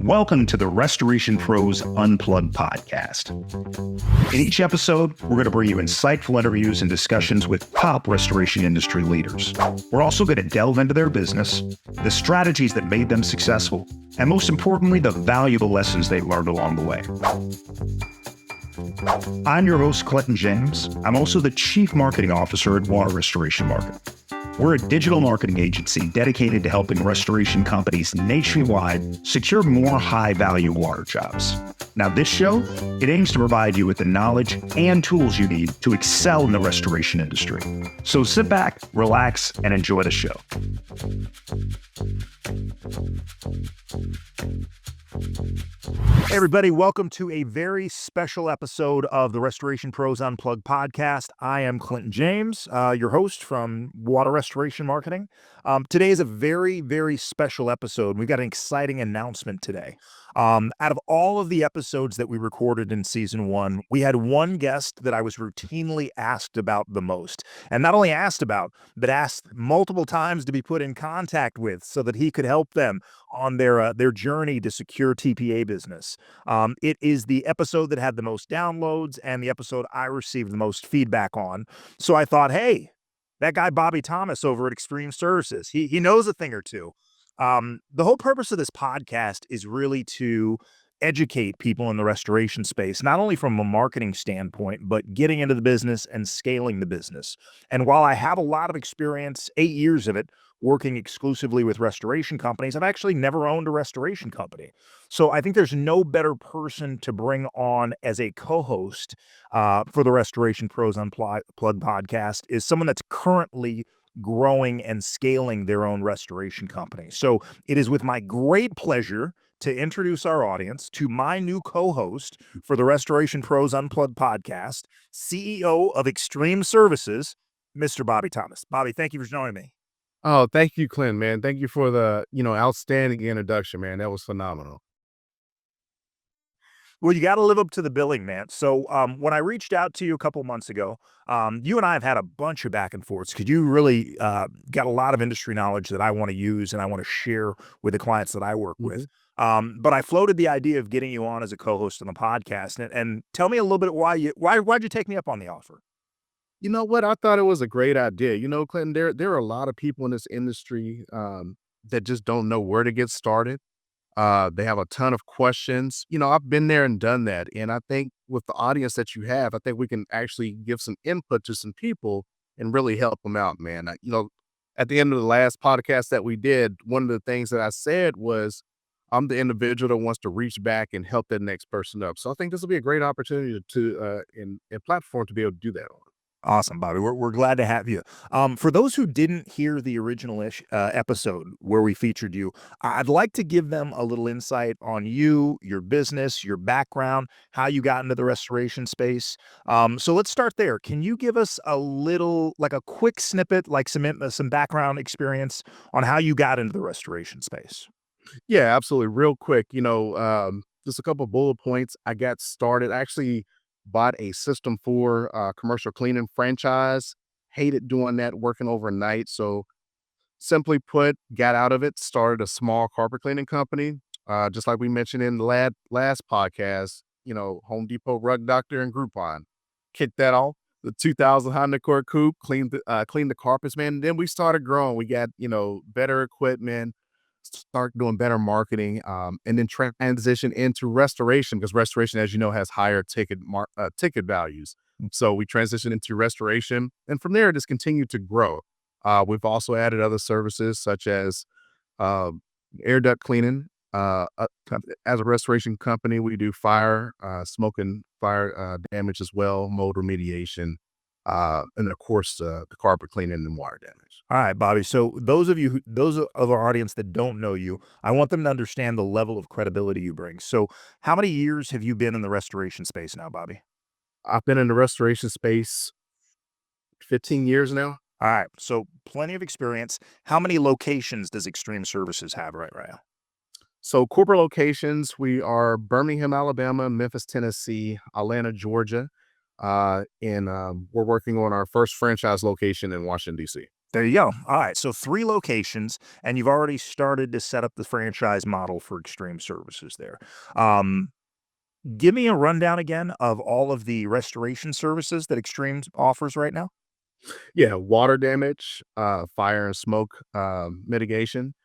Welcome to the Restoration Pros Unplugged podcast. In each episode, we're going to bring you insightful interviews and discussions with top restoration industry leaders. We're also going to delve into their business, the strategies that made them successful, and most importantly, the valuable lessons they learned along the way. I'm your host, Clinton James. I'm also the Chief Marketing Officer at Water Restoration Marketing. We're a digital marketing agency dedicated to helping restoration companies nationwide secure more high-value water jobs. Now, this show, it aims to provide you with the knowledge and tools you need to excel in the restoration industry. So sit back, relax, and enjoy the show. Hey everybody, welcome to a very special episode of the Restoration Pros Unplugged podcast. I am Clinton James, your host from Water Restoration Marketing. Today is a very, very special episode. We've got an exciting announcement today. Out of all of the episodes that we recorded in season one, we had one guest that I was routinely asked about the most. And not only asked about, but asked multiple times to be put in contact with so that he could help them on their journey to secure TPA business. It is the episode that had the most downloads and the episode I received the most feedback on. So I thought, hey, that guy Bobby Thomas over at Extreme Services, he knows a thing or two. The whole purpose of this podcast is really to educate people in the restoration space, not only from a marketing standpoint, but getting into the business and scaling the business. And while I have a lot of experience, 8 years of it, working exclusively with restoration companies, I've actually never owned a restoration company. So I think there's no better person to bring on as a co-host for the Restoration Pros Unplugged podcast is someone that's currently growing and scaling their own restoration company. So it is with my great pleasure to introduce our audience to my new co-host for the Restoration Pros Unplugged podcast, CEO of Extreme Services, Mr. Bobby Thomas. Bobby, thank you for joining me. Oh, thank you, Clint, man. Thank you for the, outstanding introduction, man. That was phenomenal. Well, you got to live up to the billing, man. So when I reached out to you a couple months ago, you and I have had a bunch of back and forths because you really got a lot of industry knowledge that I want to use and I want to share with the clients that I work with. But I floated the idea of getting you on as a co-host on the podcast. And tell me a little bit why'd you take me up on the offer? You know what? I thought it was a great idea. Clinton, there are a lot of people in this industry that just don't know where to get started. They have a ton of questions. I've been there and done that. And I think with the audience that you have, I think we can actually give some input to some people and really help them out, man. At the end of the last podcast that we did, one of the things that I said was, I'm the individual that wants to reach back and help that next person up. So I think this will be a great opportunity to in platform to be able to do that on. Awesome, Bobby. We're glad to have you. For those who didn't hear the original episode where we featured you, I'd like to give them a little insight on you, your business, your background, how you got into the restoration space. So let's start there. Can you give us a little, like a quick snippet, like some background experience on how you got into the restoration space? Yeah, absolutely. Real quick, just a couple bullet points. I got started. I actually bought a System 4 commercial cleaning franchise. Hated doing that, working overnight. So simply put, got out of it, started a small carpet cleaning company. Just like we mentioned in the last podcast, Home Depot, Rug Doctor, and Groupon. Kicked that off. The 2000 Honda Accord Coupe, cleaned the carpets, man. And then we started growing. We got, better equipment, start doing better marketing, and then transition into restoration because restoration, as you know, has higher ticket values. So we transitioned into restoration, and from there, it just continued to grow. We've also added other services such as air duct cleaning. As a restoration company, we do fire, smoke and fire damage as well, mold remediation, and of course, the carpet cleaning and water damage. All right, Bobby. So those of our audience that don't know you, I want them to understand the level of credibility you bring. So how many years have you been in the restoration space now, Bobby? I've been in the restoration space 15 years now. All right. So plenty of experience. How many locations does Extreme Services have right now? So corporate locations, we are Birmingham, Alabama, Memphis, Tennessee, Atlanta, Georgia, and we're working on our first franchise location in Washington, D.C. There you go. All right. So 3 locations, and you've already started to set up the franchise model for Extreme Services there. Um, Give me a rundown again of all of the restoration services that Extreme offers right now. Yeah, water damage, fire and smoke mitigation,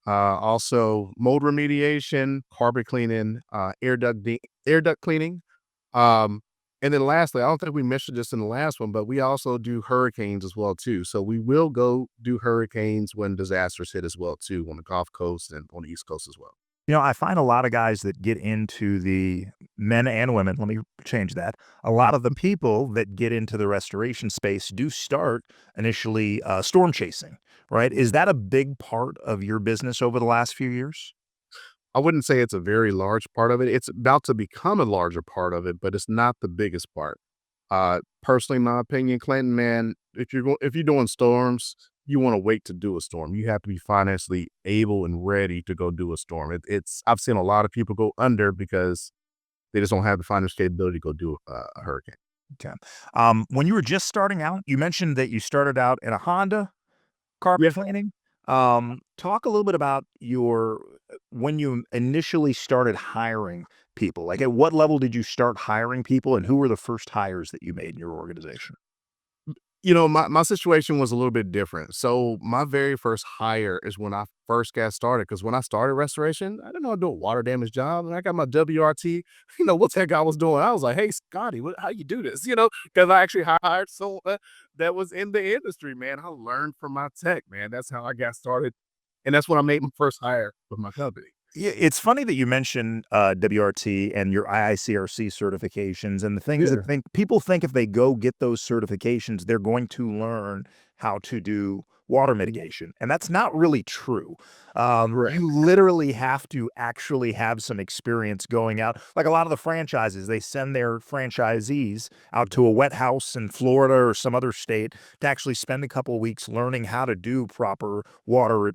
also mold remediation, carpet cleaning, air duct cleaning. Um, and then lastly, I don't think we mentioned this in the last one, but we also do hurricanes as well too. So we will go do hurricanes when disasters hit as well too, on the Gulf Coast and on the East Coast as well. I find a lot of guys that get into the men and women, let me change that. A lot of the people that get into the restoration space do start initially storm chasing, right? Is that a big part of your business over the last few years? I wouldn't say it's a very large part of it. It's about to become a larger part of it, but it's not the biggest part. Personally, my opinion, Clinton, man, if you're doing storms, you want to wait to do a storm. You have to be financially able and ready to go do a storm. It's I've seen a lot of people go under because they just don't have the financial capability to go do a hurricane. Okay. When you were just starting out, you mentioned that you started out in a Honda carpet Yeah. cleaning. Talk a little bit about your when you initially started hiring people. Like, at what level did you start hiring people, and who were the first hires that you made in your organization? My situation was a little bit different. So my very first hire is when I first got started. Because when I started restoration, I didn't know how to do a water damage job, and I got my WRT. What that guy was doing. I was like, "Hey, Scotty, how you do this?" Because I actually hired someone that was in the industry. Man, I learned from my tech. Man, that's how I got started, and that's when I made my first hire with my company. Yeah, it's funny that you mentioned WRT and your IICRC certifications and the things that Yeah, think people think if they go get those certifications, they're going to learn how to do water mitigation. And that's not really true. correct. You literally have to actually have some experience going out. Like a lot of the franchises, they send their franchisees out to a wet house in Florida or some other state to actually spend a couple of weeks learning how to do proper water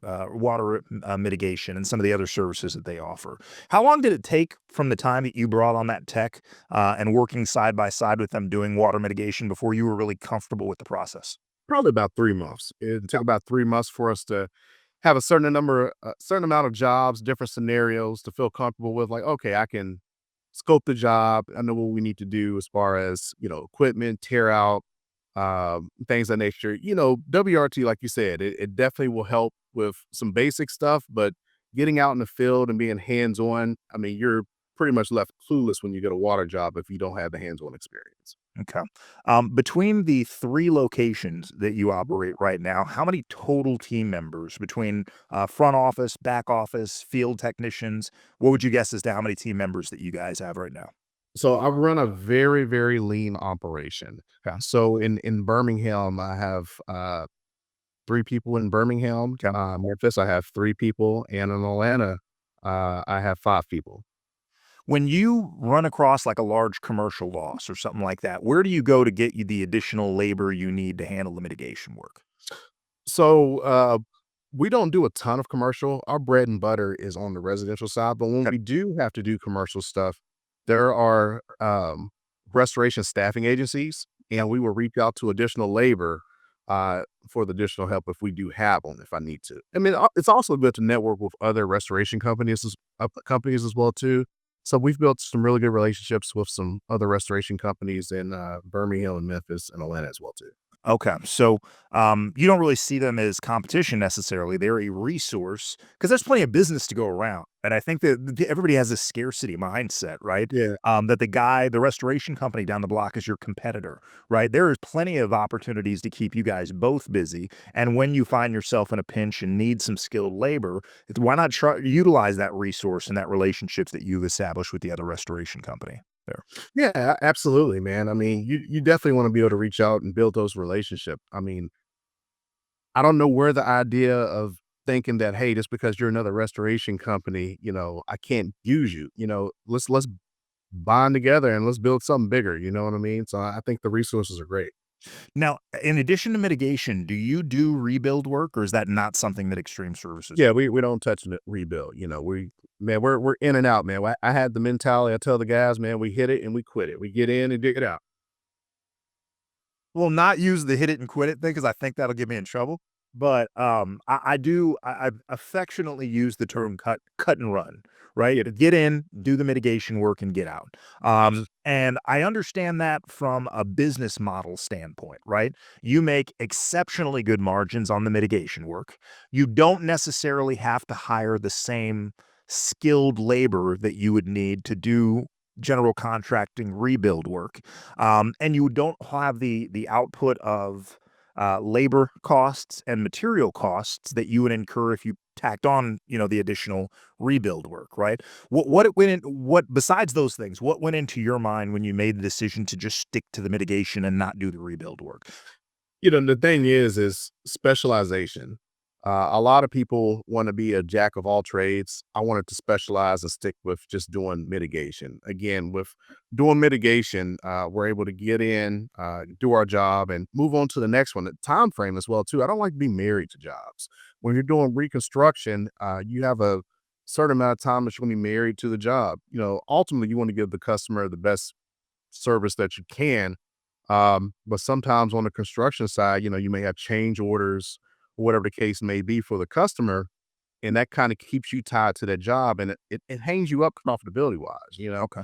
mitigation and some of the other services that they offer. How long did it take from the time that you brought on that tech and working side by side with them doing water mitigation before you were really comfortable with the process? Probably about 3 months. It took about 3 months for us to have a certain amount of jobs, different scenarios to feel comfortable with. Like, okay, I can scope the job. I know what we need to do as far as equipment, tear out, things of that nature. WRT, like you said, it definitely will help with some basic stuff, but getting out in the field and being hands on, I mean, you're pretty much left clueless when you get a water job if you don't have the hands on experience. Okay. Between the 3 locations that you operate right now, how many total team members between front office, back office, field technicians? What would you guess as to how many team members that you guys have right now? So I run a very, very lean operation. Okay. So in Birmingham, I have 3 people in Birmingham. Okay. Memphis, I have 3 people, and in Atlanta, I have 5 people. When you run across like a large commercial loss or something like that, where do you go to get you the additional labor you need to handle the mitigation work? So we don't do a ton of commercial. Our bread and butter is on the residential side, but when Okay. we do have to do commercial stuff, there are restoration staffing agencies, and we will reach out to additional labor for the additional help if we do have them, if I need to. I mean, it's also good to network with other restoration companies as well too. So we've built some really good relationships with some other restoration companies in Birmingham and Memphis and Atlanta as well too. Okay. So, you don't really see them as competition necessarily. They're a resource because there's plenty of business to go around. And I think that everybody has this scarcity mindset, right? Yeah. That the restoration company down the block is your competitor, right? There is plenty of opportunities to keep you guys both busy. And when you find yourself in a pinch and need some skilled labor, why not try utilize that resource and that relationships that you've established with the other restoration company there? Yeah, absolutely, man. I mean, you definitely want to be able to reach out and build those relationships. I mean, I don't know where the idea of thinking that, hey, just because you're another restoration company, I can't use you. Let's bond together and let's build something bigger. You know what I mean? So I think the resources are great. Now, in addition to mitigation, do you do rebuild work, or is that not something that Extreme Services? Yeah, we don't touch the rebuild. We're in and out, man. I had the mentality. I tell the guys, man, we hit it and we quit it. We get in and dig it out. Will not use the hit it and quit it thing because I think that'll get me in trouble. but I've affectionately used the term cut and run, right? Get in, do the mitigation work, and get out. And I understand that from a business model standpoint, right? You make exceptionally good margins on the mitigation work. You don't necessarily have to hire the same skilled labor that you would need to do general contracting rebuild work, and you don't have the output of labor costs and material costs that you would incur if you tacked on, the additional rebuild work, right? What besides those things, what went into your mind when you made the decision to just stick to the mitigation and not do the rebuild work? The thing is specialization. A lot of people want to be a jack of all trades. I wanted to specialize and stick with just doing mitigation. Again, with doing mitigation, we're able to get in, do our job, and move on to the next one. The time frame as well too. I don't like to be married to jobs. When you're doing reconstruction, you have a certain amount of time that you're going to be married to the job. Ultimately, you want to give the customer the best service that you can. But sometimes on the construction side, you may have change orders or whatever the case may be for the customer, and that kind of keeps you tied to that job, and it hangs you up profitability wise. Okay.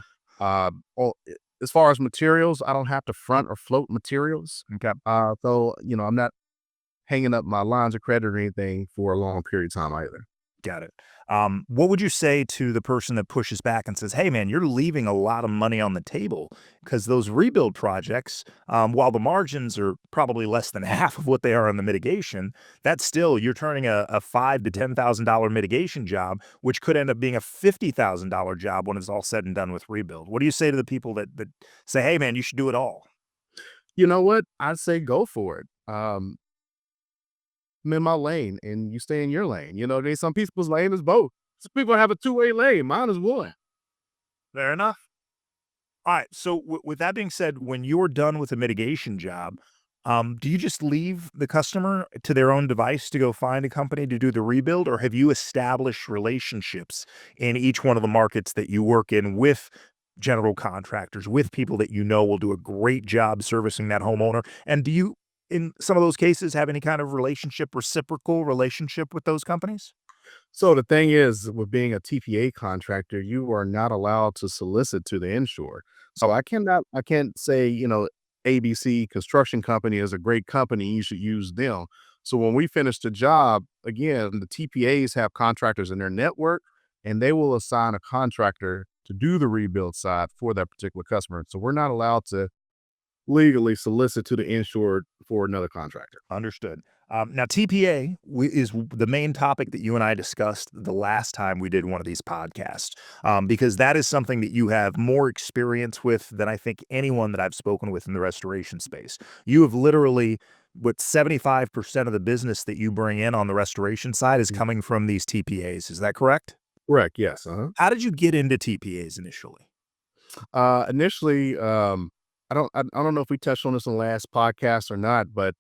As far as materials, I don't have to front or float materials. Okay. So I'm not hanging up my lines of credit or anything for a long period of time either. Got it. What would you say to the person that pushes back and says, "Hey, man, you're leaving a lot of money on the table because those rebuild projects, while the margins are probably less than half of what they are on the mitigation, that's still you're turning a $5,000 to $10,000 mitigation job, which could end up being a $50,000 job when it's all said and done with rebuild." What do you say to the people that say, "Hey, man, you should do it all"? You know what? I'd say go for it. I'm in my lane and you stay in your lane. There's some people's lane is both. Some people have a two-way lane. Mine is one. Fair enough. All right. So with that being said, when you're done with a mitigation job, do you just leave the customer to their own device to go find a company to do the rebuild, or have you established relationships in each one of the markets that you work in with general contractors, with people that will do a great job servicing that homeowner? And do you, in some of those cases, have any kind of reciprocal relationship with those companies? So the thing is, with being a TPA contractor, you are not allowed to solicit to the insured. So I can't say, ABC Construction Company is a great company, you should use them. So when we finish the job, again, the TPAs have contractors in their network, and they will assign a contractor to do the rebuild side for that particular customer. So we're not allowed to legally solicit to the insured for another contractor. Understood. Now, TPA is the main topic that you and I discussed the last time we did one of these podcasts, because that is something that you have more experience with than I think anyone that I've spoken with in the restoration space. You have literally, what, 75% of the business that you bring in on the restoration side is Mm. coming from these TPAs. Is that correct? Correct. Yes. Uh-huh. How did you get into TPAs initially? Initially, I don't know if we touched on this in the last podcast or not, but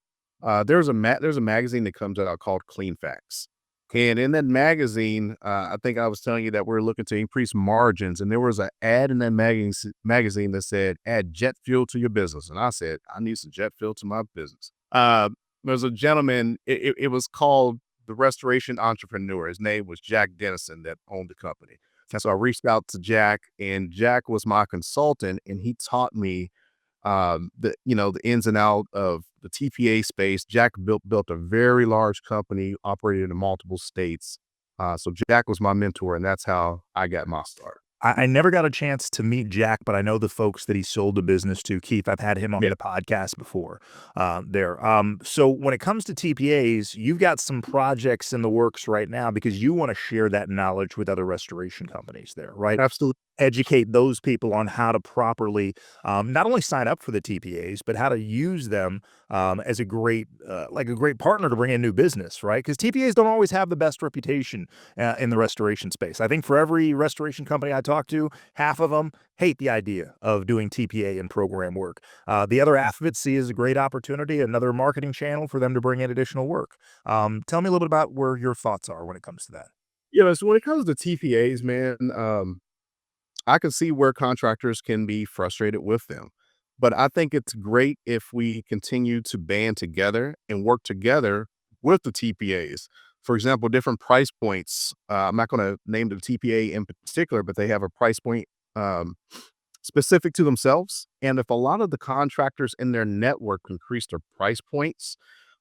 there's a magazine that comes out called Clean Facts, and in that magazine, I think I was telling you that we're looking to increase margins, and there was an ad in that magazine that said, "Add jet fuel to your business," and I said, "I need some jet fuel to my business." There's a gentleman. It was called the Restoration Entrepreneur. His name was Jack Dennison that owned the company. So I reached out to Jack, and Jack was my consultant, and he taught me the ins and out of the TPA space. Jack built a very large company, operated in multiple states. So Jack was my mentor, and that's how I got my start. I never got a chance to meet Jack, but I know the folks that he sold the business to. Keith, I've had him on Yeah, the podcast before. There. So when it comes to TPAs, you've got some projects in the works right now because you want to share that knowledge with other restoration companies there, right? absolutely. Educate those people on how to properly not only sign up for the TPAs, but how to use them as like a great partner to bring in new business, right? Because TPAs don't always have the best reputation in the restoration space. I think for every restoration company I talk to, half of them hate the idea of doing TPA and program work. The other half of it see as a great opportunity, another marketing channel for them to bring in additional work. Tell me a little bit about where your thoughts are when it comes to that. Yeah, so when it comes to TPAs, man, I can see where contractors can be frustrated with them. But I think it's great if we continue to band together and work together with the TPAs. For example, different price points. I'm not going to name the TPA in particular, but they have a price point um, specific to themselves. And if a lot of the contractors in their network increase their price points,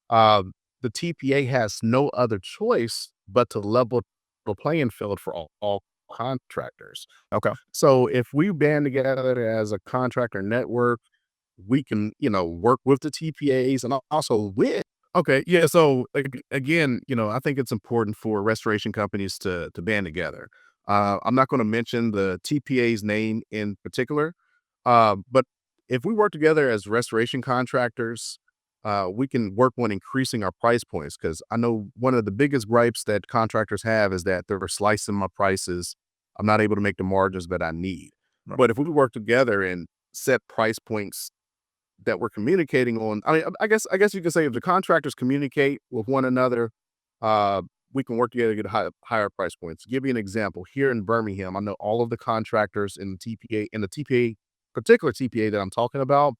um, the TPA has no other choice but to level the playing field for all contractors. Okay. So if we band together as a contractor network, we can, work with the TPAs and also with. Okay, yeah. So again, I think it's important for restoration companies to band together. I'm not going to mention the TPA's name in particular, but if we work together as restoration contractors, we can work on increasing our price points. Because I know one of the biggest gripes that contractors have is that they're slicing my prices. I'm not able to make the margins that I need. Right. But if we work together and set price points that we're communicating on. I mean, I guess you could say if the contractors communicate with one another, uh, we can work together to get higher price points. Give you an example. Here in Birmingham, I know all of the contractors in the TPA, particular TPA that I'm talking about,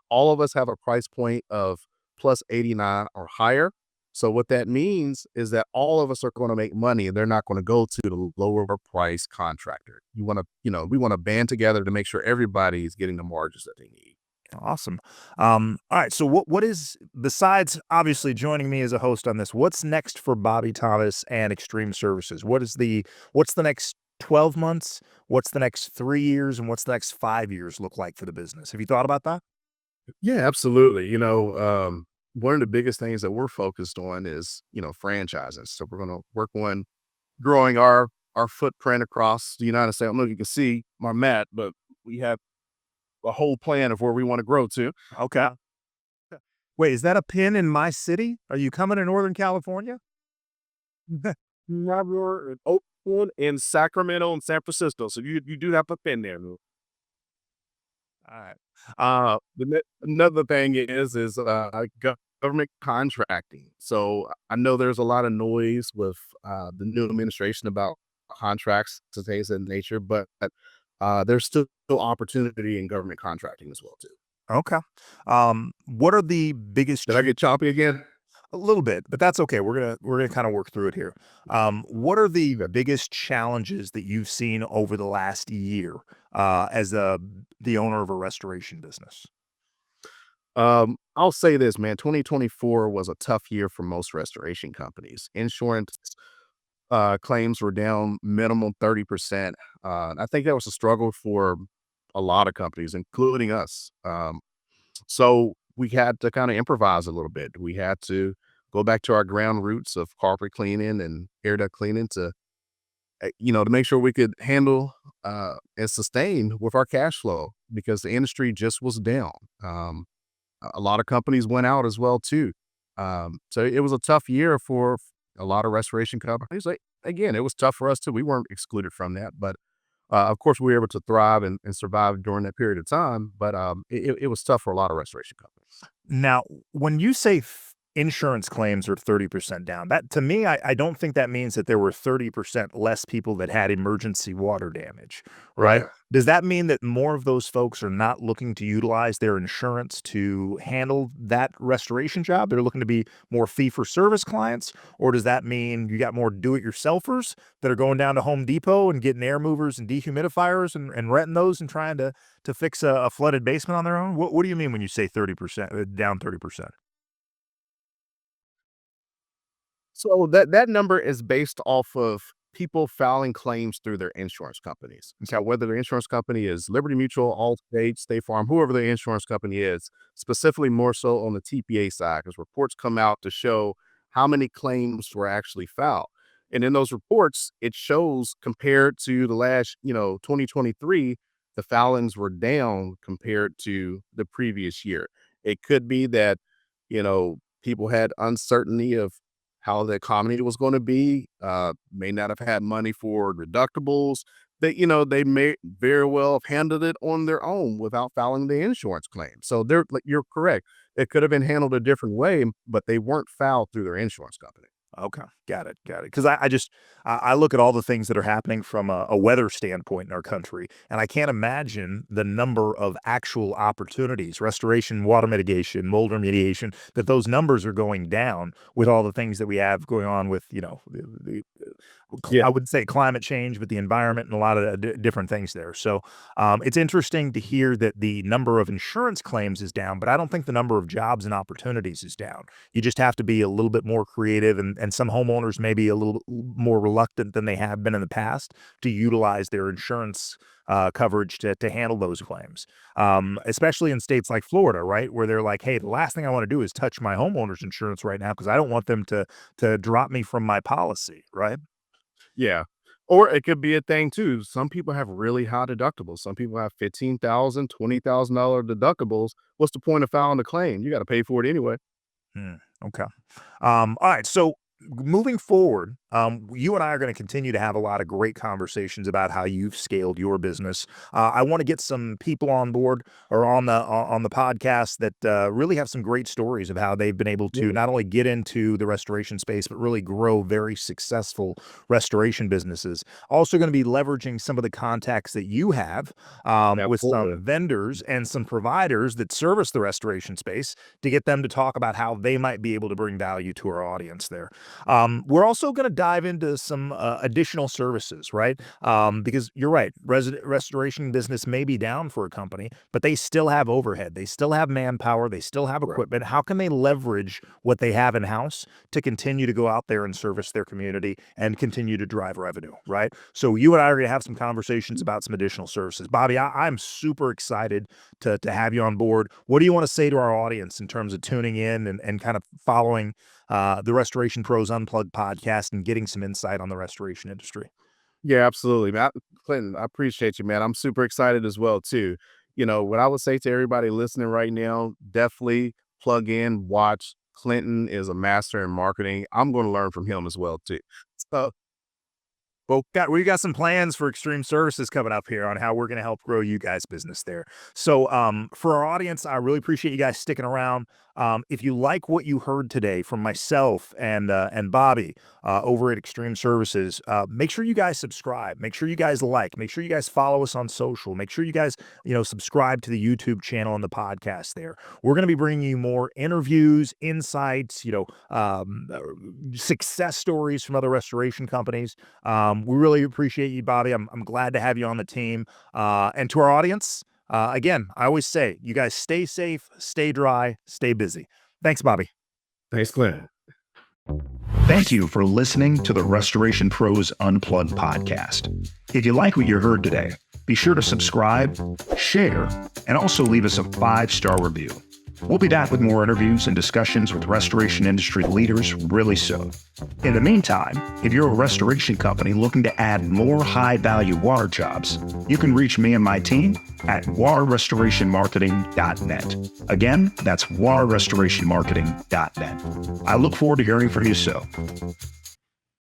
all of us have a price point of plus 89 or higher. So what that means is that all of us are going to make money and they're not going to go to the lower price contractor. We want to band together to make sure everybody is getting the margins that they need. Awesome. All right. So what is, besides obviously joining me as a host on this, what's next for Bobby Thomas and Extreme Services? What's the next 12 months? What's the next 3 years? And what's the next 5 years look like for the business? Have you thought about that? Yeah, absolutely. One of the biggest things that we're focused on is, franchises. So we're going to work on growing our footprint across the United States. I don't know if you can see my mat, but we have a whole plan of where we want to grow to. Okay. Wait, is that a pin in my city? Are you coming to Northern California? We're in Oakland and Sacramento and San Francisco. So you do have a pin there. All right. Another thing is government contracting. So I know there's a lot of noise with the new administration about contracts to things of that nature, but there's still opportunity in government contracting as well too. Okay. What are the biggest Did I get choppy again? a little bit, but that's okay. We're gonna kind of work through it here. What are the biggest challenges that you've seen over the last year as the owner of a restoration business? I'll say this, man. 2024 was a tough year for most restoration companies. Insurance claims were down minimum 30%. I think that was a struggle for a lot of companies, including us. So we had to kind of improvise a little bit. We had to go back to our ground roots of carpet cleaning and air duct cleaning to make sure we could handle and sustain with our cash flow because the industry just was down. A lot of companies went out as well too. So it was a tough year for a lot of restoration companies. Like again, it was tough for us too. We weren't excluded from that, but of course, we were able to thrive and survive during that period of time. But it was tough for a lot of restoration companies. Now, when you say insurance claims are 30% down, that to me, I don't think that means that there were 30% less people that had emergency water damage, right? Right. Does that mean that more of those folks are not looking to utilize their insurance to handle that restoration job? They're looking to be more fee for service clients? Or does that mean you got more do it yourselfers that are going down to Home Depot and getting air movers and dehumidifiers and renting those and trying to fix a flooded basement on their own? What do you mean when you say 30% down 30%? So that number is based off of people filing claims through their insurance companies. So whether the insurance company is Liberty Mutual, Allstate, State Farm, whoever the insurance company is, specifically more so on the TPA side, because reports come out to show how many claims were actually filed. And in those reports, it shows compared to the last, 2023, the filings were down compared to the previous year. It could be that, people had uncertainty of how the economy was going to be, may not have had money for deductibles. They may very well have handled it on their own without filing the insurance claim. So you're correct. It could have been handled a different way, but they weren't filed through their insurance company. Okay, got it, got it. Because I look at all the things that are happening from a weather standpoint in our country, and I can't imagine the number of actual opportunities, restoration, water mitigation, mold remediation, that those numbers are going down with all the things that we have going on with, Yeah. I wouldn't say climate change, but the environment and a lot of different things there. So it's interesting to hear that the number of insurance claims is down, but I don't think the number of jobs and opportunities is down. You just have to be a little bit more creative, and some homeowners may be a little more reluctant than they have been in the past to utilize their insurance coverage to handle those claims, especially in states like Florida, right, where they're like, "Hey, the last thing I want to do is touch my homeowner's insurance right now because I don't want them to drop me from my policy." Right? Yeah. Or it could be a thing too. Some people have really high deductibles. Some people have 15,000, $20,000 deductibles. What's the point of filing the claim? You got to pay for it anyway. Hmm, okay. All right. So moving forward, you and I are going to continue to have a lot of great conversations about how you've scaled your business. I want to get some people on board or on the podcast that really have some great stories of how they've been able to Yeah. not only get into the restoration space, but really grow very successful restoration businesses. Also, going to be leveraging some of the contacts that you have with some Absolutely. vendors and some providers that service the restoration space to get them to talk about how they might be able to bring value to our audience there. We're also going to dive into some additional services, right? Because you're right, restoration business may be down for a company, but they still have overhead, they still have manpower, they still have Right. equipment. How can they leverage what they have in house to continue to go out there and service their community and continue to drive revenue, right? So you and I are going to have some conversations about some additional services. Bobby, I'm super excited to have you on board. What do you want to say to our audience in terms of tuning in and kind of following the Restoration Pros Unplugged podcast and getting some insight on the restoration industry? Yeah, absolutely, man. Clinton, I appreciate you, man. I'm super excited as well too. What I would say to everybody listening right now, definitely plug in, watch. Clinton is a master in marketing. I'm going to learn from him as well too. So, Well, we got some plans for Extreme Services coming up here on how we're going to help grow you guys' business there. So, for our audience, I really appreciate you guys sticking around. If you like what you heard today from myself and Bobby over at Extreme Services, make sure you guys subscribe. Make sure you guys like. Make sure you guys follow us on social. Make sure you guys subscribe to the YouTube channel and the podcast there. We're going to be bringing you more interviews, insights, success stories from other restoration companies. We really appreciate you, Bobby. I'm glad to have you on the team. And to our audience, again, I always say, you guys stay safe, stay dry, stay busy. Thanks, Bobby. thanks, Clinton. Thank you for listening to the Restoration Pros Unplugged podcast. If you like what you heard today, be sure to subscribe, share, and also leave us a 5-star review. We'll be back with more interviews and discussions with restoration industry leaders really soon. In the meantime, if you're a restoration company looking to add more high-value water jobs, you can reach me and my team at waterrestorationmarketing.net. Again, that's waterrestorationmarketing.net. I look forward to hearing from you soon.